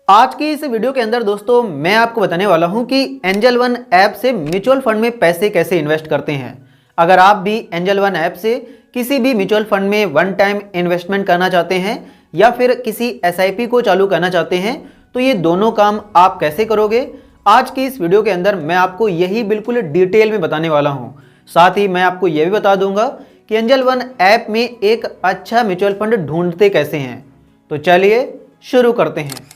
आज की इस वीडियो के अंदर दोस्तों मैं आपको बताने वाला हूं कि एंजल वन ऐप से म्यूचुअल फंड में पैसे कैसे इन्वेस्ट करते हैं। अगर आप भी एंजल वन ऐप से किसी भी म्यूचुअल फंड में वन टाइम इन्वेस्टमेंट करना चाहते हैं या फिर किसी एसआईपी को चालू करना चाहते हैं तो ये दोनों काम आप कैसे करोगे, आज की इस वीडियो के अंदर मैं आपको यही बिल्कुल डिटेल में बताने वाला हूँ। साथ ही मैं आपको यह भी बता दूंगा कि एंजल वन ऐप में एक अच्छा म्यूचुअल फंड ढूंढते कैसे हैं। तो चलिए शुरू करते हैं।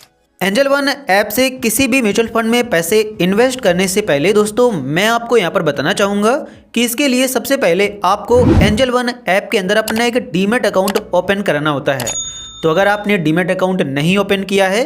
एंजल वन ऐप से किसी भी म्यूचुअल फंड में पैसे इन्वेस्ट करने से पहले दोस्तों मैं आपको यहां पर बताना चाहूँगा कि इसके लिए सबसे पहले आपको एंजल वन ऐप के अंदर अपना एक डीमैट अकाउंट ओपन कराना होता है। तो अगर आपने डीमैट अकाउंट नहीं ओपन किया है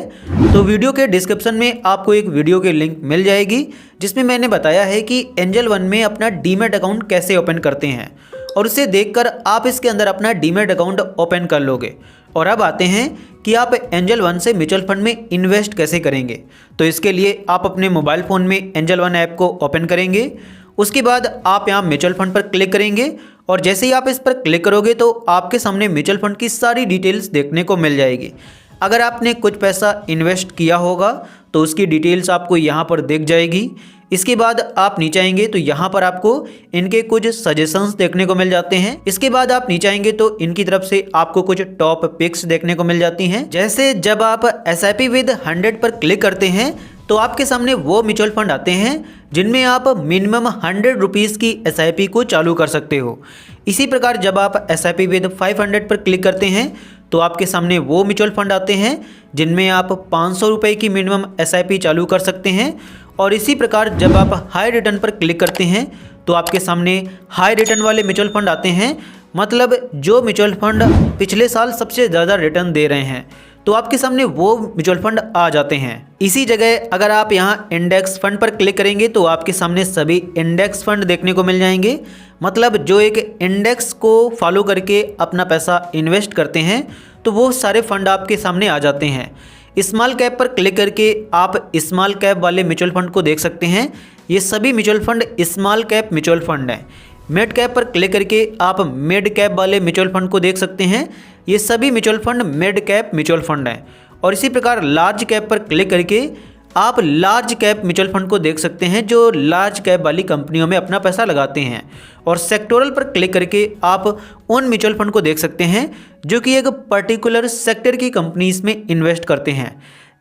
तो वीडियो के डिस्क्रिप्शन में आपको एक वीडियो की लिंक मिल जाएगी जिसमें मैंने बताया है कि एंजल वन में अपना डीमैट अकाउंट कैसे ओपन करते हैं और उसे देखकर आप इसके अंदर अपना डीमैट अकाउंट ओपन कर लोगे। और अब आते हैं कि आप एंजल वन से म्यूचुअल फंड में इन्वेस्ट कैसे करेंगे। तो इसके लिए आप अपने मोबाइल फ़ोन में एंजल वन ऐप को ओपन करेंगे, उसके बाद आप यहाँ म्यूचुअल फंड पर क्लिक करेंगे और जैसे ही आप इस पर क्लिक करोगे तो आपके सामने म्यूचुअल फंड की सारी डिटेल्स देखने को मिल जाएगी। अगर आपने कुछ पैसा इन्वेस्ट किया होगा तो उसकी डिटेल्स आपको यहाँ पर दिख जाएगी। इसके बाद आप नीचे आएंगे तो यहाँ पर आपको इनके कुछ सजेशंस देखने को मिल जाते हैं। इसके बाद आप नीचे आएंगे तो इनकी तरफ से आपको कुछ टॉप पिक्स देखने को मिल जाती हैं। जैसे जब आप SIP विद 100 पर क्लिक करते हैं तो आपके सामने वो म्यूचुअल फंड आते हैं जिनमें आप मिनिमम 100 रुपीज़ की SIP को चालू कर सकते हो। इसी प्रकार जब आप SIP विद 500 पर क्लिक करते हैं तो आपके सामने वो म्यूचुअल फंड आते हैं जिनमें आप 500 रुपये की मिनिमम SIP चालू कर सकते हैं। और इसी प्रकार जब आप हाई रिटर्न पर क्लिक करते हैं तो आपके सामने हाई रिटर्न वाले म्यूचुअल फंड आते हैं, मतलब जो म्यूचुअल फंड पिछले साल सबसे ज़्यादा रिटर्न दे रहे हैं तो आपके सामने वो म्यूचुअल फंड आ जाते हैं। इसी जगह अगर आप यहाँ इंडेक्स फंड पर क्लिक करेंगे तो आपके सामने सभी इंडेक्स फंड देखने को मिल जाएंगे, मतलब जो एक इंडेक्स को फॉलो करके अपना पैसा इन्वेस्ट करते हैं तो वो सारे फंड आपके सामने आ जाते हैं। स्मॉल कैप पर क्लिक करके आप स्मॉल कैप वाले म्यूचुअल फंड को देख सकते हैं। ये सभी mutual fund small cap mutual fund हैं। मिड कैप पर क्लिक करके आप मिड कैप वाले म्यूचुअल फंड को देख सकते हैं। ये सभी mutual fund mid cap mutual fund हैं। और इसी प्रकार लार्ज कैप पर क्लिक करके आप लार्ज कैप म्यूचुअल फंड को देख सकते हैं जो लार्ज कैप वाली कंपनियों में अपना पैसा लगाते हैं। और सेक्टोरल पर क्लिक करके आप उन म्यूचुअल फंड को देख सकते हैं जो कि एक पर्टिकुलर सेक्टर की कंपनीज में इन्वेस्ट करते हैं।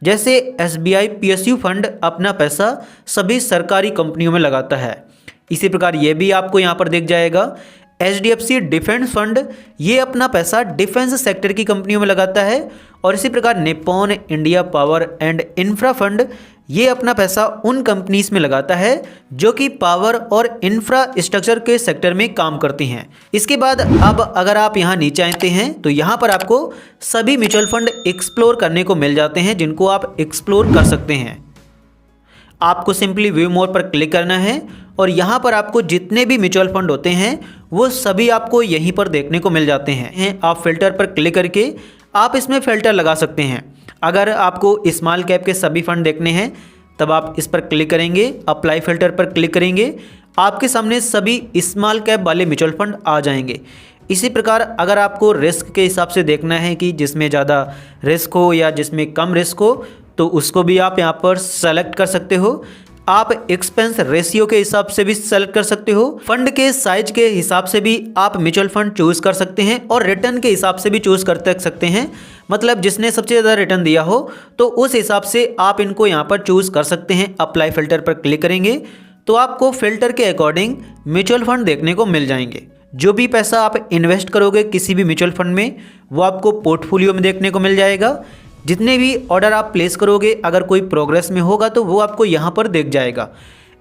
जैसे SBI PSU फंड अपना पैसा सभी सरकारी कंपनियों में लगाता है। इसी प्रकार ये भी आपको यहाँ पर दिख जाएगा। HDFC डिफेंस फंड ये अपना पैसा डिफेंस सेक्टर की कंपनियों में लगाता है। और इसी प्रकार Nippon India power and infra fund ये अपना पैसा उन कंपनीज में लगाता है जो कि पावर और इंफ्रास्ट्रक्चर के सेक्टर में काम करती हैं। इसके बाद अब अगर आप यहाँ नीचे आते हैं तो यहाँ पर आपको सभी म्यूचुअल फंड एक्सप्लोर करने को मिल जाते हैं जिनको आप एक्सप्लोर कर सकते हैं। आपको सिंपली व्यू मोर पर क्लिक करना है और यहाँ पर आपको जितने भी म्यूचुअल फंड होते हैं वो सभी आपको यहीं पर देखने को मिल जाते हैं। आप फिल्टर पर क्लिक करके आप इसमें फ़िल्टर लगा सकते हैं। अगर आपको स्मॉल कैप के सभी फंड देखने हैं तब आप इस पर क्लिक करेंगे, अप्लाई फ़िल्टर पर क्लिक करेंगे, आपके सामने सभी स्मॉल कैप वाले म्यूचुअल फंड आ जाएंगे। इसी प्रकार अगर आपको रिस्क के हिसाब से देखना है कि जिसमें ज़्यादा रिस्क हो या जिसमें कम रिस्क हो तो उसको भी आप यहाँ पर सेलेक्ट कर सकते हो। आप एक्सपेंस रेशियो के हिसाब से भी सेलेक्ट कर सकते हो। फंड के साइज के हिसाब से भी आप म्यूचुअल फंड चूज़ कर सकते हैं और रिटर्न के हिसाब से भी चूज़ कर सकते हैं, मतलब जिसने सबसे ज़्यादा रिटर्न दिया हो तो उस हिसाब से आप इनको यहाँ पर चूज़ कर सकते हैं। अप्लाई फ़िल्टर पर क्लिक करेंगे तो आपको फ़िल्टर के अकॉर्डिंग म्यूचुअल फंड देखने को मिल जाएंगे। जो भी पैसा आप इन्वेस्ट करोगे किसी भी म्यूचुअल फंड में वो आपको पोर्टफोलियो में देखने को मिल जाएगा। जितने भी ऑर्डर आप प्लेस करोगे अगर कोई प्रोग्रेस में होगा तो वो आपको यहाँ पर दिख जाएगा।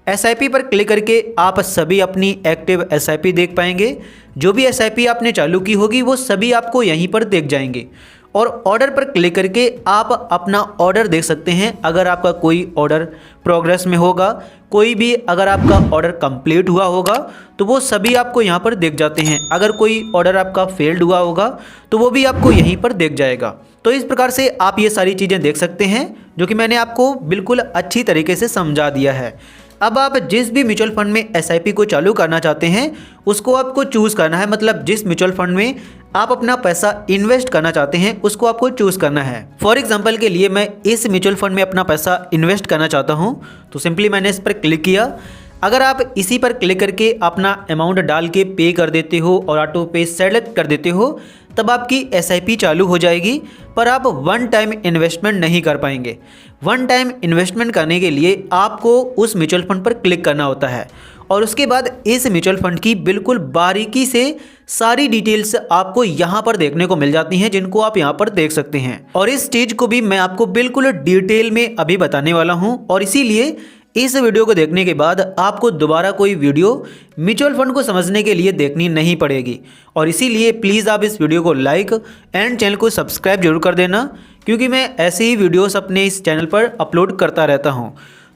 SIP पर क्लिक करके आप सभी अपनी एक्टिव SIP देख पाएंगे। जो भी SIP आपने चालू की होगी वो सभी आपको यहीं पर दिख जाएंगे। और ऑर्डर पर क्लिक करके आप अपना ऑर्डर देख सकते हैं। अगर आपका कोई ऑर्डर प्रोग्रेस में होगा, कोई भी अगर आपका ऑर्डर कंप्लीट हुआ होगा तो वो सभी आपको यहाँ पर दिख जाते हैं। अगर कोई ऑर्डर आपका फेल्ड हुआ होगा तो वो भी आपको यहीं पर दिख जाएगा। तो इस प्रकार से आप ये सारी चीज़ें देख सकते हैं जो कि मैंने आपको बिल्कुल अच्छी तरीके से समझा दिया है। अब आप जिस भी म्यूचुअल फंड में एसआईपी को चालू करना चाहते हैं उसको आपको चूज़ करना है, मतलब जिस म्यूचुअल फंड में आप अपना पैसा इन्वेस्ट करना चाहते हैं उसको आपको चूज़ करना है। फॉर एग्जांपल के लिए मैं इस म्यूचुअल फंड में अपना पैसा इन्वेस्ट करना चाहता हूं, तो सिंपली मैंने इस पर क्लिक किया। अगर आप इसी पर क्लिक करके अपना अमाउंट डाल के पे कर देते हो और ऑटो पे सेलेक्ट कर देते हो तब आपकी एसआईपी चालू हो जाएगी, पर आप वन टाइम इन्वेस्टमेंट नहीं कर पाएंगे। वन टाइम इन्वेस्टमेंट करने के लिए आपको उस म्यूचुअल फंड पर क्लिक करना होता है और उसके बाद इस म्यूचुअल फंड की बिल्कुल बारीकी से सारी डिटेल्स आपको यहाँ पर देखने को मिल जाती हैं, जिनको आप यहाँ पर देख सकते हैं। और इस चीज़ को भी मैं आपको बिल्कुल डिटेल में अभी बताने वाला हूँ, और इसीलिए इस वीडियो को देखने के बाद आपको दोबारा कोई वीडियो म्यूचुअल फंड को समझने के लिए देखनी नहीं पड़ेगी। और इसीलिए प्लीज़ आप इस वीडियो को लाइक एंड चैनल को सब्सक्राइब जरूर कर देना, क्योंकि मैं ऐसे ही वीडियोस अपने इस चैनल पर अपलोड करता रहता हूं।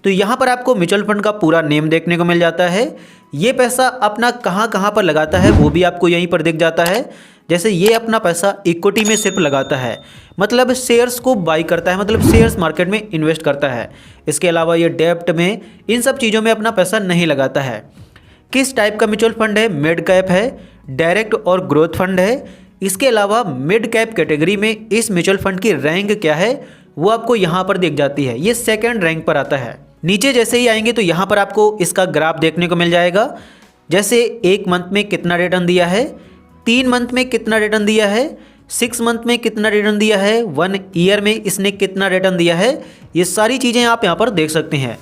तो यहाँ पर आपको म्यूचुअल फंड का पूरा नेम देखने को मिल जाता है, ये पैसा अपना कहाँ पर लगाता है वो भी आपको यहीं पर दिख जाता है। जैसे ये अपना पैसा इक्विटी में सिर्फ लगाता है, मतलब शेयर्स को बाई करता है, मतलब शेयर्स मार्केट में इन्वेस्ट करता है। इसके अलावा ये डेप्ट में इन सब चीज़ों में अपना पैसा नहीं लगाता है। किस टाइप का म्यूचुअल फंड है? मिड कैप है, डायरेक्ट और ग्रोथ फंड है। इसके अलावा मिड कैप कैटेगरी में इस म्यूचुअल फंड की रैंक क्या है वो आपको यहाँ पर दिख जाती है, ये सेकेंड रैंक पर आता है। नीचे जैसे ही आएंगे तो यहाँ पर आपको इसका ग्राफ देखने को मिल जाएगा, जैसे 1 मंथ में कितना रिटर्न दिया है, 3 मंथ में कितना रिटर्न दिया है, 6 मंथ में कितना रिटर्न दिया है, 1 ईयर में इसने कितना रिटर्न दिया है, ये सारी चीज़ें आप यहाँ पर देख सकते हैं।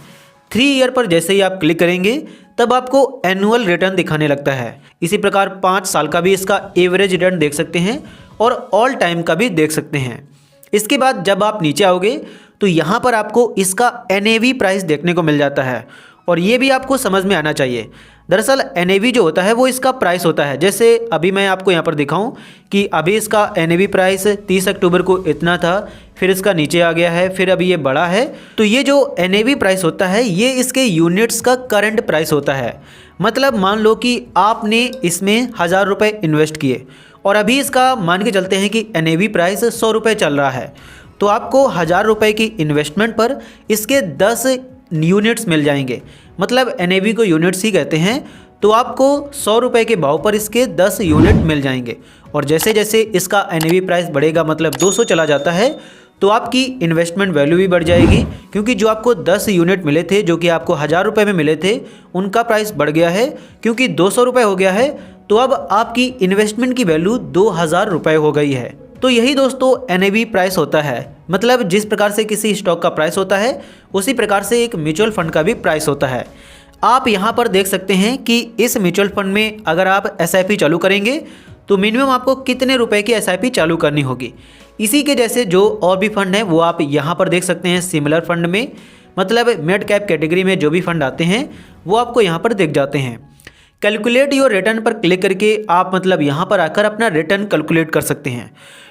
3 ईयर पर जैसे ही आप क्लिक करेंगे तब आपको एनुअल रिटर्न दिखाने लगता है। इसी प्रकार 5 साल का भी इसका एवरेज रिटर्न देख सकते हैं और ऑल टाइम का भी देख सकते हैं। इसके बाद जब आप नीचे आओगे तो यहाँ पर आपको इसका NAV प्राइस देखने को मिल जाता है, और ये भी आपको समझ में आना चाहिए। दरअसल NAV जो होता है वो इसका प्राइस होता है। जैसे अभी मैं आपको यहाँ पर दिखाऊं कि अभी इसका NAV प्राइस 30 अक्टूबर को इतना था, फिर इसका नीचे आ गया है, फिर अभी ये बढ़ा है। तो ये जो NAV प्राइस होता है ये इसके यूनिट्स का करंट प्राइस होता है। मतलब मान लो कि आपने इसमें 1000 रुपये इन्वेस्ट किए और अभी इसका मान के चलते हैं कि NAV प्राइस 100 रुपये चल रहा है, तो आपको 1000 रुपये की इन्वेस्टमेंट पर इसके 10 यूनिट्स मिल जाएंगे। मतलब NAV को यूनिट्स ही कहते हैं। तो आपको 100 रुपये के भाव पर इसके 10 यूनिट मिल जाएंगे, और जैसे जैसे इसका NAV प्राइस बढ़ेगा, मतलब 200 चला जाता है, तो आपकी इन्वेस्टमेंट वैल्यू भी बढ़ जाएगी, क्योंकि जो आपको 10 यूनिट मिले थे जो कि आपको 1000 रुपये में मिले थे उनका प्राइस बढ़ गया है, क्योंकि 200 रुपये हो गया है, तो अब आपकी इन्वेस्टमेंट की वैल्यू 2000 रुपये हो गई है। तो यही दोस्तों NAV प्राइस होता है। मतलब जिस प्रकार से किसी स्टॉक का प्राइस होता है उसी प्रकार से एक म्यूचुअल फंड का भी प्राइस होता है। आप यहाँ पर देख सकते हैं कि इस म्यूचुअल फंड में अगर आप SIP चालू करेंगे तो मिनिमम आपको कितने रुपए की SIP चालू करनी होगी। इसी के जैसे जो और भी फंड हैं वो आप यहाँ पर देख सकते हैं सिमिलर फंड में, मतलब मिड कैप कैटेगरी में जो भी फंड आते हैं वो आपको यहाँ पर दिख जाते हैं। कैलकुलेट योर रिटर्न पर क्लिक करके आप मतलब यहाँ पर आकर अपना रिटर्न कैलकुलेट कर सकते हैं।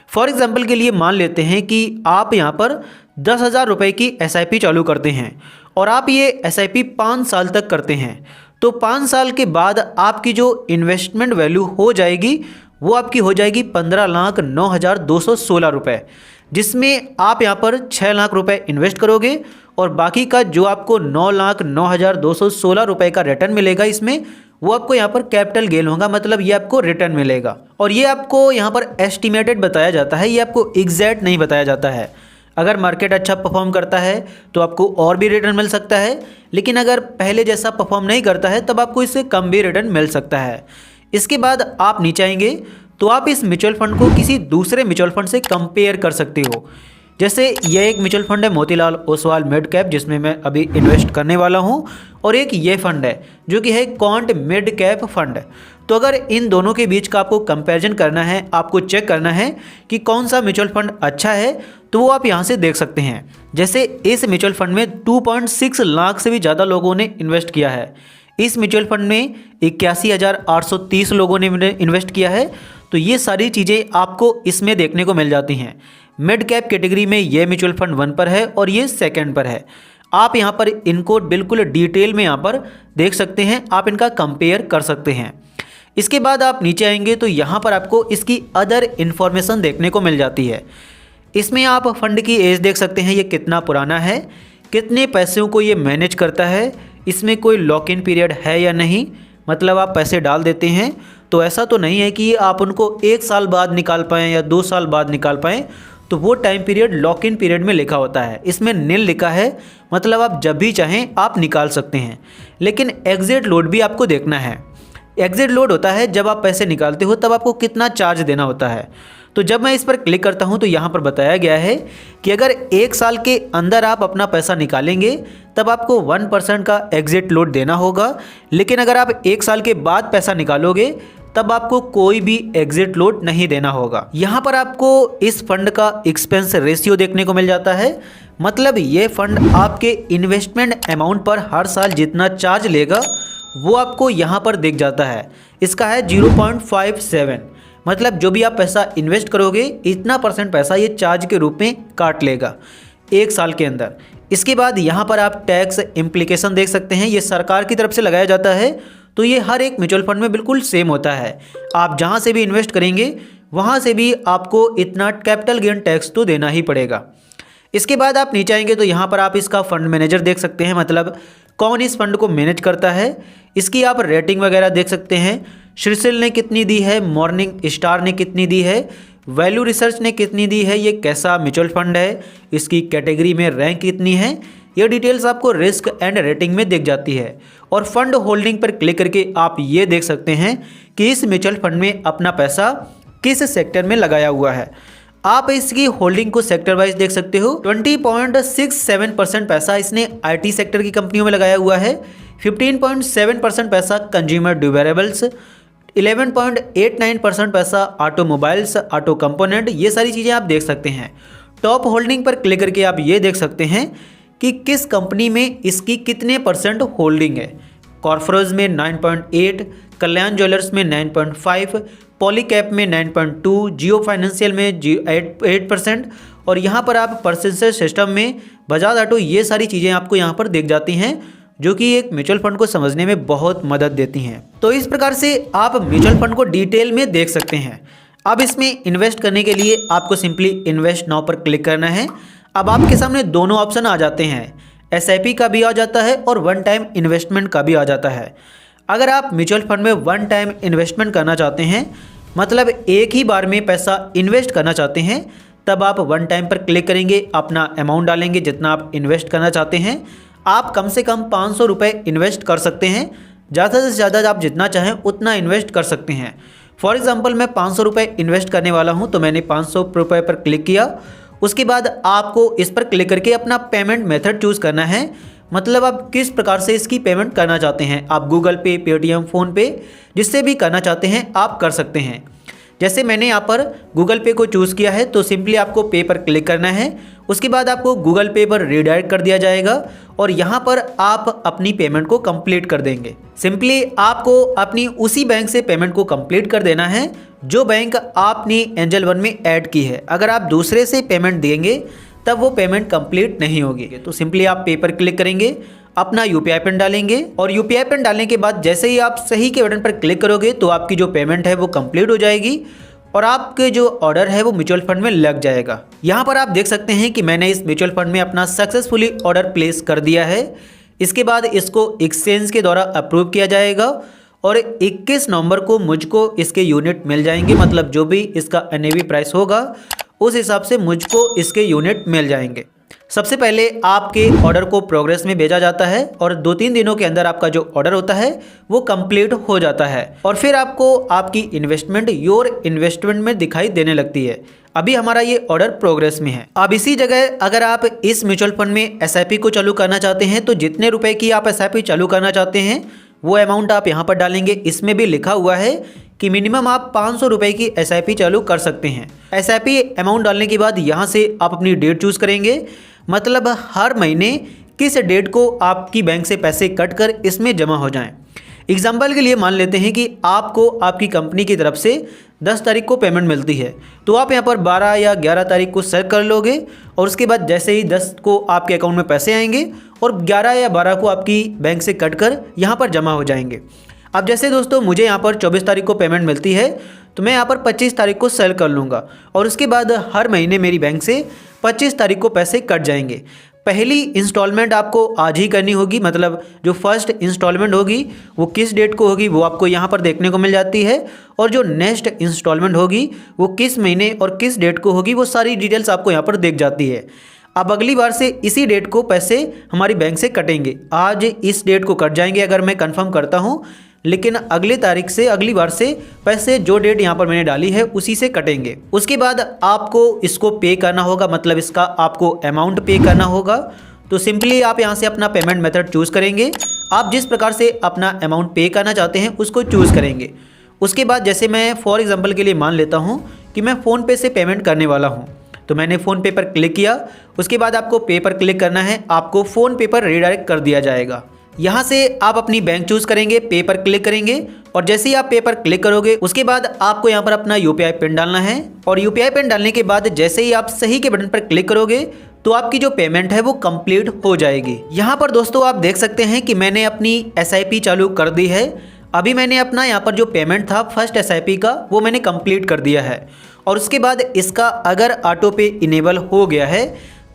फॉर एग्जांपल के लिए मान लेते हैं कि आप यहाँ पर 10,000 रुपये की SIP चालू करते हैं और आप ये SIP 5 साल तक करते हैं, तो 5 साल के बाद आपकी जो इन्वेस्टमेंट वैल्यू हो जाएगी वो आपकी हो जाएगी 15,09,216 रुपये, जिसमें आप यहाँ पर 6 लाख रुपए इन्वेस्ट करोगे और बाकी का जो आपको 9,09,216 रुपये का रिटर्न मिलेगा इसमें वो आपको यहाँ पर कैपिटल गेन होगा, मतलब ये आपको रिटर्न मिलेगा। और ये आपको यहाँ पर एस्टिमेटेड बताया जाता है, ये आपको एग्जैक्ट नहीं बताया जाता है। अगर मार्केट अच्छा परफॉर्म करता है तो आपको और भी रिटर्न मिल सकता है, लेकिन अगर पहले जैसा परफॉर्म नहीं करता है तब आपको इससे कम भी रिटर्न मिल सकता है। इसके बाद आप नीचे आएंगे तो आप इस म्यूचुअल फंड को किसी दूसरे म्यूचुअल फंड से कंपेयर कर सकते हो। जैसे ये एक म्यूचुअल फंड है मोतीलाल ओसवाल मिड कैप, जिसमें मैं अभी इन्वेस्ट करने वाला हूं, और एक ये फंड है जो कि है क्वांट मिड कैप फंड। तो अगर इन दोनों के बीच का आपको कंपैरिजन करना है, आपको चेक करना है कि कौन सा म्यूचुअल फंड अच्छा है, तो वो आप यहाँ से देख सकते हैं। जैसे इस म्यूचुअल फंड में 2.6 लाख से भी ज़्यादा लोगों ने इन्वेस्ट किया है। इस म्यूचुअल फंड में 81,830 लोगों ने इन्वेस्ट किया है। तो ये सारी चीज़ें आपको इसमें देखने को मिल जाती हैं। मिड कैप कैटेगरी में ये म्यूचुअल फंड 1 पर है और ये 2nd पर है। आप यहाँ पर इनको बिल्कुल डिटेल में यहाँ पर देख सकते हैं, आप इनका कंपेयर कर सकते हैं। इसके बाद आप नीचे आएंगे तो यहाँ पर आपको इसकी अदर इन्फॉर्मेशन देखने को मिल जाती है। इसमें आप फंड की एज देख सकते हैं, ये कितना पुराना है, कितने पैसों को ये मैनेज करता है, इसमें कोई लॉक इन पीरियड है या नहीं, मतलब आप पैसे डाल देते हैं तो ऐसा तो नहीं है कि आप उनको 1 साल बाद निकाल पाएँ या 2 साल बाद निकाल पाएँ, तो वो time period lock in period में लिखा होता है। इसमें निल लिखा है, मतलब आप जब भी चाहें आप निकाल सकते हैं। लेकिन एग्जिट लोड भी आपको देखना है। एग्जिट लोड होता है जब आप पैसे निकालते हो तब आपको कितना चार्ज देना होता है। तो जब मैं इस पर क्लिक करता हूं तो यहाँ पर बताया गया है कि अगर 1 साल के अंदर आप अपना पैसा निकालेंगे तब आपको 1% का एग्जिट लोड देना होगा। लेकिन अगर आप 1 साल के बाद पैसा निकालोगे तब आपको कोई भी एग्जिट लोड नहीं देना होगा। यहाँ पर आपको इस फंड का एक्सपेंस रेशियो देखने को मिल जाता है, मतलब ये फंड आपके इन्वेस्टमेंट अमाउंट पर हर साल जितना चार्ज लेगा वो आपको यहाँ पर दिख जाता है। इसका है 0.57, मतलब जो भी आप पैसा इन्वेस्ट करोगे इतना % पैसा ये चार्ज के रूप में काट लेगा 1 साल के अंदर। इसके बाद यहाँ पर आप टैक्स इम्प्लीकेशन देख सकते हैं, ये सरकार की तरफ से लगाया जाता है। तो ये हर एक म्यूचुअल फंड में बिल्कुल सेम होता है। आप जहाँ से भी इन्वेस्ट करेंगे वहाँ से भी आपको इतना कैपिटल गेन टैक्स तो देना ही पड़ेगा। इसके बाद आप नीचे आएंगे तो यहाँ पर आप इसका फंड मैनेजर देख सकते हैं, मतलब कौन इस फंड को मैनेज करता है। इसकी आप रेटिंग वगैरह देख सकते हैं, श्रीसिल ने कितनी दी है, मॉर्निंग स्टार ने कितनी दी है, वैल्यू रिसर्च ने कितनी दी है, ये कैसा म्यूचुअल फंड है, इसकी कैटेगरी में रैंक कितनी है, ये डिटेल्स आपको रिस्क एंड रेटिंग में दिख जाती है। और फंड होल्डिंग पर क्लिक करके आप ये देख सकते हैं कि इस म्यूचुअल फंड में अपना पैसा किस सेक्टर में लगाया हुआ है। आप इसकी होल्डिंग को सेक्टर वाइज देख सकते हो। 20.67% पैसा इसने आईटी सेक्टर की कंपनियों में लगाया हुआ है, 15.7% पैसा कंज्यूमर ड्यूरेबल्स, 11.89% पैसा ऑटोमोबाइल्स, ऑटो कंपोनेंट, ये सारी चीज़ें आप देख सकते हैं। टॉप होल्डिंग पर क्लिक करके आप ये देख सकते हैं कि किस कंपनी में इसकी कितने % होल्डिंग है। कॉर्पोरेज में 9.8, कल्याण ज्वेलर्स में 9.5, पॉलीकैप में 9.2, जियो फाइनेंशियल में 8%। और यहाँ पर आप परसेंटेज सिस्टम में बजाज ऑटो, ये सारी चीज़ें आपको यहाँ पर दिख जाती हैं जो कि एक म्यूचुअल फंड को समझने में बहुत मदद देती हैं। तो इस प्रकार से आप म्यूचुअल फंड को डिटेल में देख सकते हैं। अब इसमें इन्वेस्ट करने के लिए आपको सिंपली इन्वेस्ट नाउ पर क्लिक करना है। अब आपके सामने दोनों ऑप्शन आ जाते हैं, SIP का भी आ जाता है और वन टाइम इन्वेस्टमेंट का भी आ जाता है। अगर आप म्यूचुअल फंड में वन टाइम इन्वेस्टमेंट करना चाहते हैं, मतलब एक ही बार में पैसा इन्वेस्ट करना चाहते हैं, तब आप वन टाइम पर क्लिक करेंगे, अपना अमाउंट डालेंगे जितना आप इन्वेस्ट करना चाहते हैं। आप कम से कम 500 रुपये इन्वेस्ट कर सकते हैं, ज़्यादा से ज़्यादा आप जितना चाहें उतना इन्वेस्ट कर सकते हैं। फॉर एग्जांपल मैं 500 रुपये इन्वेस्ट करने वाला हूं, तो मैंने 500 रुपये पर क्लिक किया। उसके बाद आपको इस पर क्लिक करके अपना पेमेंट मेथड चूज़ करना है, मतलब आप किस प्रकार से इसकी पेमेंट करना चाहते हैं। आप गूगल पे, पेटीएम, फ़ोनपे, जिससे भी करना चाहते हैं आप कर सकते हैं। जैसे मैंने यहाँ पर गूगल पे को चूज़ किया है, तो सिंपली आपको पे पर क्लिक करना है। उसके बाद आपको गूगल पे पर रीडायरेक्ट कर दिया जाएगा और यहाँ पर आप अपनी पेमेंट को कंप्लीट कर देंगे। सिंपली आपको अपनी उसी बैंक से पेमेंट को कंप्लीट कर देना है जो बैंक आपने एंजल वन में ऐड की है। अगर आप दूसरे से पेमेंट देंगे तब वो पेमेंट कंप्लीट नहीं होगी। तो सिंपली आप पे पर क्लिक करेंगे, अपना UPI पिन डालेंगे और UPI पिन डालने के बाद जैसे ही आप सही के बटन पर क्लिक करोगे तो आपकी जो पेमेंट है वो कंप्लीट हो जाएगी और आपके जो ऑर्डर है वो म्यूचुअल फंड में लग जाएगा। यहाँ पर आप देख सकते हैं कि मैंने इस म्यूचुअल फंड में अपना सक्सेसफुली ऑर्डर प्लेस कर दिया है। इसके बाद इसको एक्सचेंज के द्वारा अप्रूव किया जाएगा और 21 नवंबर को मुझको इसके यूनिट मिल जाएंगे, मतलब जो भी इसका NAV प्राइस होगा उस हिसाब से मुझको इसके यूनिट मिल जाएंगे। सबसे पहले आपके ऑर्डर को प्रोग्रेस में भेजा जाता है और 2-3 दिनों के अंदर आपका जो ऑर्डर होता है वो कंप्लीट हो जाता है और फिर आपको आपकी इन्वेस्टमेंट योर इन्वेस्टमेंट में दिखाई देने लगती है। अभी हमारा ये ऑर्डर प्रोग्रेस में है। अब इसी जगह अगर आप इस म्यूचुअल फंड में SIP को चालू करना चाहते हैं तो जितने रुपए की आप SIP चालू करना चाहते हैं वो अमाउंट आप यहाँ पर डालेंगे। इसमें भी लिखा हुआ है कि मिनिमम आप 500 रुपये की SIP चालू कर सकते हैं। SIP अमाउंट डालने के बाद यहाँ से आप अपनी डेट चूज़ करेंगे, मतलब हर महीने किस डेट को आपकी बैंक से पैसे कट कर इसमें जमा हो जाएं। एग्जाम्पल के लिए मान लेते हैं कि आपको आपकी कंपनी की तरफ से 10 तारीख को पेमेंट मिलती है, तो आप यहाँ पर 12 या 11 तारीख को सेलेक्ट कर लोगे और उसके बाद जैसे ही 10 को आपके अकाउंट में पैसे आएंगे और 11 या 12 को आपकी बैंक से कट कर यहाँ पर जमा हो जाएंगे। अब जैसे दोस्तों मुझे यहाँ पर 24 तारीख को पेमेंट मिलती है तो मैं यहाँ पर 25 तारीख को सेल कर लूँगा और उसके बाद हर महीने मेरी बैंक से 25 तारीख को पैसे कट जाएंगे। पहली इंस्टॉलमेंट आपको आज ही करनी होगी, मतलब जो फर्स्ट इंस्टॉलमेंट होगी वो किस डेट को होगी वो आपको यहाँ पर देखने को मिल जाती है, और जो नेक्स्ट इंस्टॉलमेंट होगी वो किस महीने और किस डेट को होगी वो सारी डिटेल्स आपको यहाँ पर दिख जाती है। अब अगली बार से इसी डेट को पैसे हमारी बैंक से कटेंगे। आज इस डेट को कट जाएंगे अगर मैं कंफर्म करता हूँ, लेकिन अगले तारीख से अगली बार से पैसे जो डेट यहाँ पर मैंने डाली है उसी से कटेंगे। उसके बाद आपको इसको पे करना होगा, मतलब इसका आपको अमाउंट पे करना होगा। तो सिंपली आप यहाँ से अपना पेमेंट मेथड चूज़ करेंगे। आप जिस प्रकार से अपना अमाउंट पे करना चाहते हैं उसको चूज़ करेंगे। उसके बाद जैसे मैं फॉर एग्जांपल के लिए मान लेता हूँ कि मैं फ़ोनपे से पेमेंट करने वाला हूँ, तो मैंने फ़ोनपे पर क्लिक किया। उसके बाद आपको पे पर क्लिक करना है, आपको फ़ोनपे पर रीडायरेक्ट कर दिया जाएगा। यहाँ से आप अपनी बैंक चूज़ करेंगे, पे पर क्लिक करेंगे, और जैसे ही आप पे पर क्लिक करोगे उसके बाद आपको यहाँ पर अपना यूपीआई पिन डालना है। और यूपीआई पिन डालने के बाद जैसे ही आप सही के बटन पर क्लिक करोगे तो आपकी जो पेमेंट है वो कंप्लीट हो जाएगी। यहाँ पर दोस्तों आप देख सकते हैं कि मैंने अपनी एसआईपी चालू कर दी है। अभी मैंने अपना यहाँ पर जो पेमेंट था फर्स्ट एसआईपी का वो मैंने कंप्लीट कर दिया है। और उसके बाद इसका अगर ऑटो पे इनेबल हो गया है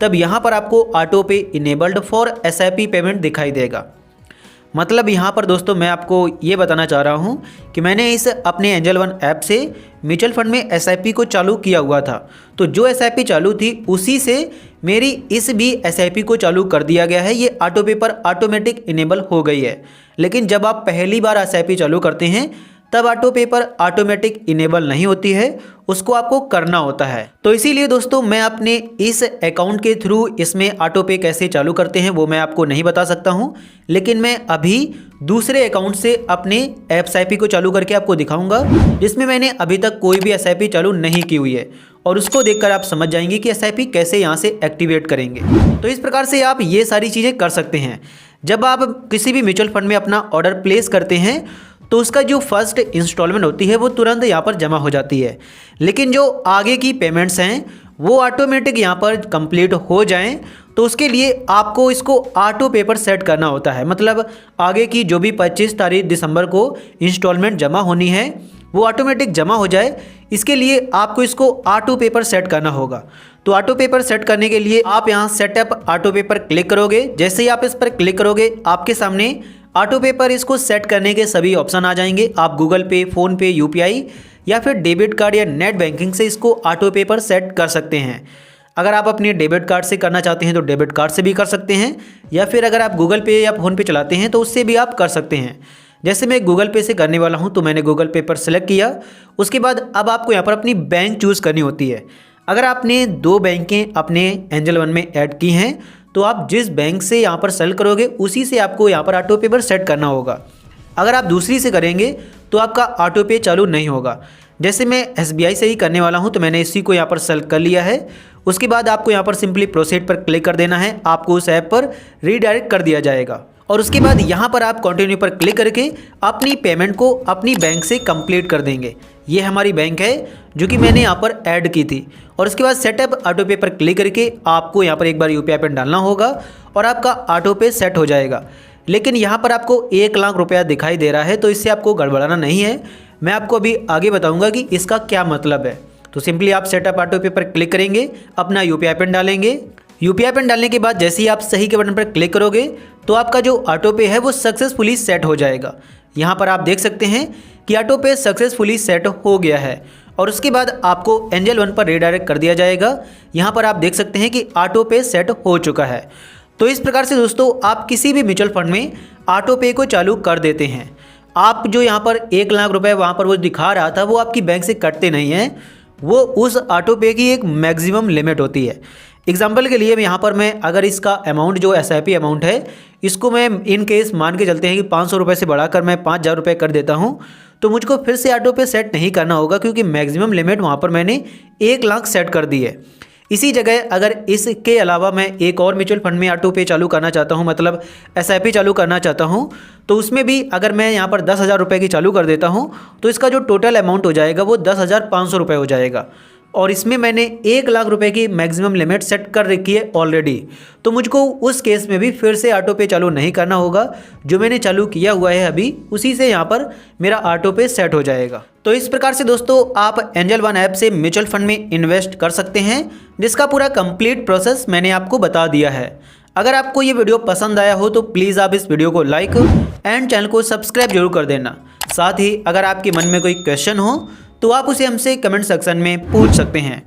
तब यहाँ पर आपको ऑटो पे इनेबल्ड फॉर एसआईपी पेमेंट दिखाई देगा। मतलब यहाँ पर दोस्तों मैं आपको ये बताना चाह रहा हूँ कि मैंने इस अपने एंजल वन ऐप से म्यूचुअल फंड में एसआईपी को चालू किया हुआ था, तो जो एसआईपी चालू थी उसी से मेरी इस भी एसआईपी को चालू कर दिया गया है। ये ऑटो पे पर ऑटोमेटिक इनेबल हो गई है। लेकिन जब आप पहली बार एसआईपी चालू करते हैं तब ऑटो पे पर ऑटोमेटिक इनेबल नहीं होती है, उसको आपको करना होता है। तो इसीलिए दोस्तों मैं अपने इस अकाउंट के थ्रू इसमें ऑटो पे कैसे चालू करते हैं वो मैं आपको नहीं बता सकता हूं, लेकिन मैं अभी दूसरे अकाउंट से अपने एसआईपी को चालू करके आपको दिखाऊंगा जिसमें मैंने अभी तक कोई भी एसआईपी चालू नहीं की हुई है, और उसको देखकर आप समझ जाएंगे कि एसआईपी कैसे यहाँ से एक्टिवेट करेंगे। तो इस प्रकार से आप ये सारी चीज़ें कर सकते हैं। जब आप किसी भी म्यूचुअल फंड में अपना ऑर्डर प्लेस करते हैं तो उसका जो फर्स्ट इंस्टॉलमेंट होती है वो तुरंत यहाँ पर जमा हो जाती है, लेकिन जो आगे की पेमेंट्स हैं वो ऑटोमेटिक यहाँ पर कंप्लीट हो जाएं तो उसके लिए आपको इसको ऑटो पे पर सेट करना होता है। मतलब आगे की जो भी 25 तारीख दिसंबर को इंस्टॉलमेंट जमा होनी है वो ऑटोमेटिक जमा हो जाए, इसके लिए आपको इसको ऑटो पे पर सेट करना होगा। तो ऑटो पे पर सेट करने के लिए आप यहाँ सेटअप ऑटो पे पर क्लिक करोगे। जैसे ही आप इस पर क्लिक करोगे आपके सामने ऑटो पे पर इसको सेट करने के सभी ऑप्शन आ जाएंगे। आप गूगल पे, फ़ोन पे, यूपीआई या फिर डेबिट कार्ड या नेट बैंकिंग से इसको ऑटो पे पर सेट कर सकते हैं। अगर आप अपने डेबिट कार्ड से करना चाहते हैं तो डेबिट कार्ड से भी कर सकते हैं, या फिर अगर आप गूगल पे या फ़ोन पे चलाते हैं तो उससे भी आप कर सकते हैं। जैसे मैं गूगल पे से करने वाला हूं तो मैंने गूगल पे पर सेलेक्ट किया। उसके बाद अब आपको यहाँ पर अपनी बैंक चूज़ करनी होती है। अगर आपने 2 बैंकें अपने एंजल वन में ऐड की हैं तो आप जिस बैंक से यहाँ पर सेल करोगे उसी से आपको यहाँ पर ऑटो पे पर सेट करना होगा। अगर आप दूसरी से करेंगे तो आपका ऑटो पे चालू नहीं होगा। जैसे मैं एसबीआई से ही करने वाला हूँ तो मैंने इसी को यहाँ पर सेलेक्ट कर लिया है। उसके बाद आपको यहाँ पर सिंपली प्रोसीड पर क्लिक कर देना है, आपको उस ऐप पर रीडायरेक्ट कर दिया जाएगा। और उसके बाद यहाँ पर आप कंटिन्यू पर क्लिक करके अपनी पेमेंट को अपनी बैंक से कंप्लीट कर देंगे। ये हमारी बैंक है जो कि मैंने यहाँ पर ऐड की थी। और उसके बाद सेटअप ऑटो पे पर क्लिक करके आपको यहाँ पर एक बार यूपीआई पिन डालना होगा और आपका ऑटो पे सेट हो जाएगा। लेकिन यहाँ पर आपको 1 लाख रुपया दिखाई दे रहा है, तो इससे आपको गड़बड़ाना नहीं है। मैं आपको अभी आगे बताऊँगा कि इसका क्या मतलब है। तो सिंपली आप सेटअप ऑटो पे पर क्लिक करेंगे, अपना यूपीआई पिन डालेंगे। यूपीआई पिन डालने के बाद जैसे ही आप सही के बटन पर क्लिक करोगे तो आपका जो ऑटो पे है वो सक्सेसफुली सेट हो जाएगा। यहाँ पर आप देख सकते हैं कि ऑटो पे सक्सेसफुली सेट हो गया है। और उसके बाद आपको एंजल वन पर रीडायरेक्ट कर दिया जाएगा। यहाँ पर आप देख सकते हैं कि ऑटो पे सेट हो चुका है। तो इस प्रकार से दोस्तों आप किसी भी म्यूचुअल फंड में ऑटो पे को चालू कर देते हैं। आप जो यहाँ पर 1 लाख रुपए वहाँ पर वो दिखा रहा था वो आपकी बैंक से कटते नहीं हैं, वो उस ऑटो पे की एक मैक्सिमम लिमिट होती है। एग्जाम्पल के लिए यहाँ पर मैं अगर इसका अमाउंट जो एसआईपी अमाउंट है इसको मैं इन केस मान के चलते हैं कि 500 रुपये से बढ़ाकर मैं 5000 रुपये कर देता हूँ, तो मुझको फिर से ऑटो पे सेट नहीं करना होगा क्योंकि मैक्सिमम लिमिट वहाँ पर मैंने 1 लाख सेट कर दी है। इसी जगह अगर इसके अलावा मैं एक और म्यूचुअल फंड में ऑटो पे चालू करना चाहता हूँ, मतलब एसआईपी चालू करना चाहता हूँ, तो उसमें भी अगर मैं यहाँ पर 10,000 रुपये की चालू कर देता हूँ तो इसका जो टोटल अमाउंट हो जाएगा वो 10,500 रुपये हो जाएगा। और इसमें मैंने 1 लाख रुपए की मैक्सिमम लिमिट सेट कर रखी है ऑलरेडी, तो मुझको उस केस में भी फिर से ऑटो पे चालू नहीं करना होगा। जो मैंने चालू किया हुआ है अभी उसी से यहाँ पर मेरा ऑटो पे सेट हो जाएगा। तो इस प्रकार से दोस्तों आप एंजल वन ऐप से म्यूचुअल फंड में इन्वेस्ट कर सकते हैं, जिसका पूरा कंप्लीट प्रोसेस मैंने आपको बता दिया है। अगर आपको ये वीडियो पसंद आया हो तो प्लीज़ आप इस वीडियो को लाइक एंड चैनल को सब्सक्राइब जरूर कर देना। साथ ही अगर आपके मन में कोई क्वेश्चन हो तो आप उसे हमसे कमेंट सेक्शन में पूछ सकते हैं।